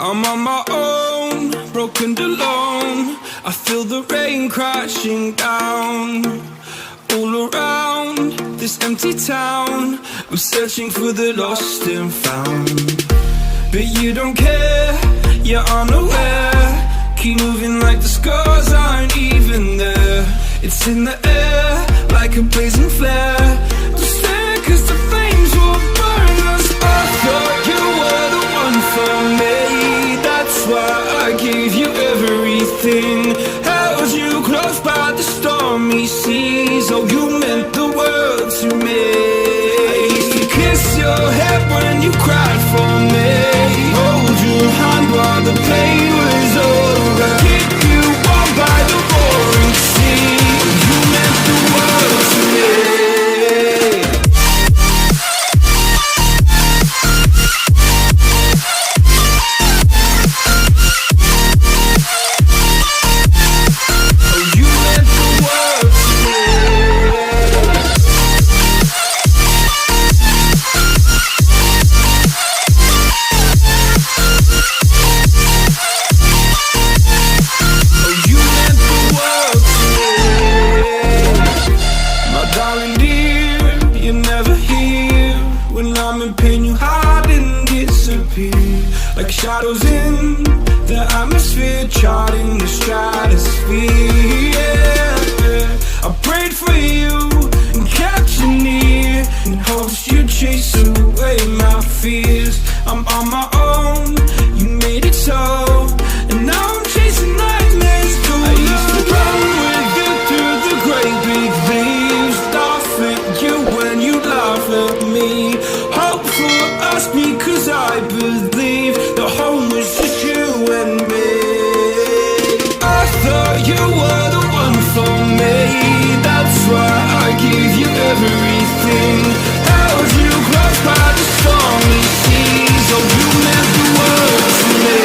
I'm on my own, broken and alone. I feel the rain crashing down all around this empty town. I'm searching for the lost and found, but you don't care, you're unaware. Keep moving like the scars aren't even there. It's in the air like a blazing flare. Don't stare 'cause the flames will burn us. I thought you were the one for me. That's why I gave you everything. Held you close by the stormy seas. Oh, you meant the world to me. I used to kiss your head when you cried for me. Hold your hand while the pain was over. Keep you warm by the roaring sea. You meant the world to me. Like shadows in the atmosphere, charting the stratosphere. Yeah. I prayed for you and kept you near in hopes you'd chase away my fears. I'm on my own, you made it so, and now I'm chasing nightmares too. I used to run with you through the great big leaves, laugh at you when you laugh at me. Hope for us because I believe the home was just you and me. I thought you were the one for me. That's why I gave you everything. Held you close by the stormy seas. Oh, you meant the world to me.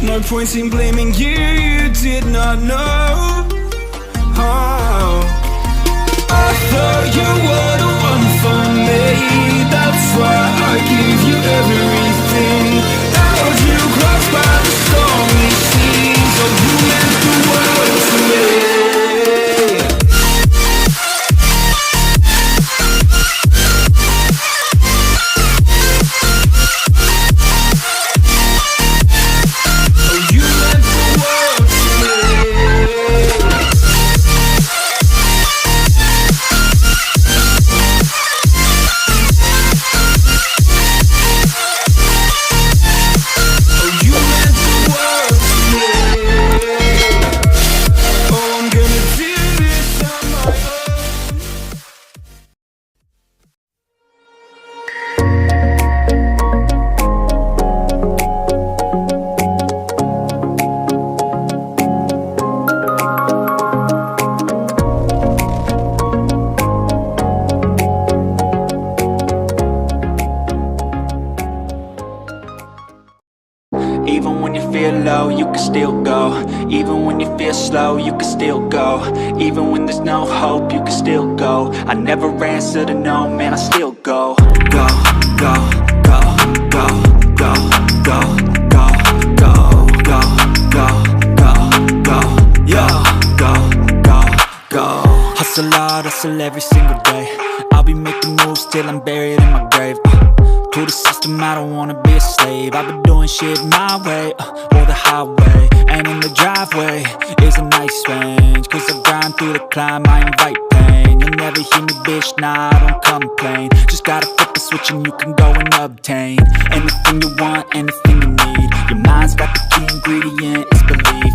No point in blaming you, you did not know. Oh. I thought you were the one for me. That's why I gave you everything. Held you close by the stormy seas. Oh, you meant the world to me. Even when you feel low, you can still go. Even when you feel slow, you can still go. Even when there's no hope, you can still go. I never answer to no, man, I still go. Go, go, go, go, go, go, go, go, go, go, go, go, yo, go, go, go. Hustle hard, hustle every single day. I'll be making moves till I'm buried in my grave. To the system, I don't wanna be a slave. I've been doing shit my way, or the highway. And in the driveway is a nice range. 'Cause I grind through the climb, I invite pain. You'll never hear me, bitch, nah, I don't complain. Just gotta flip the switch and you can go and obtain anything you want, anything you need. Your mind's got the key ingredient, it's belief.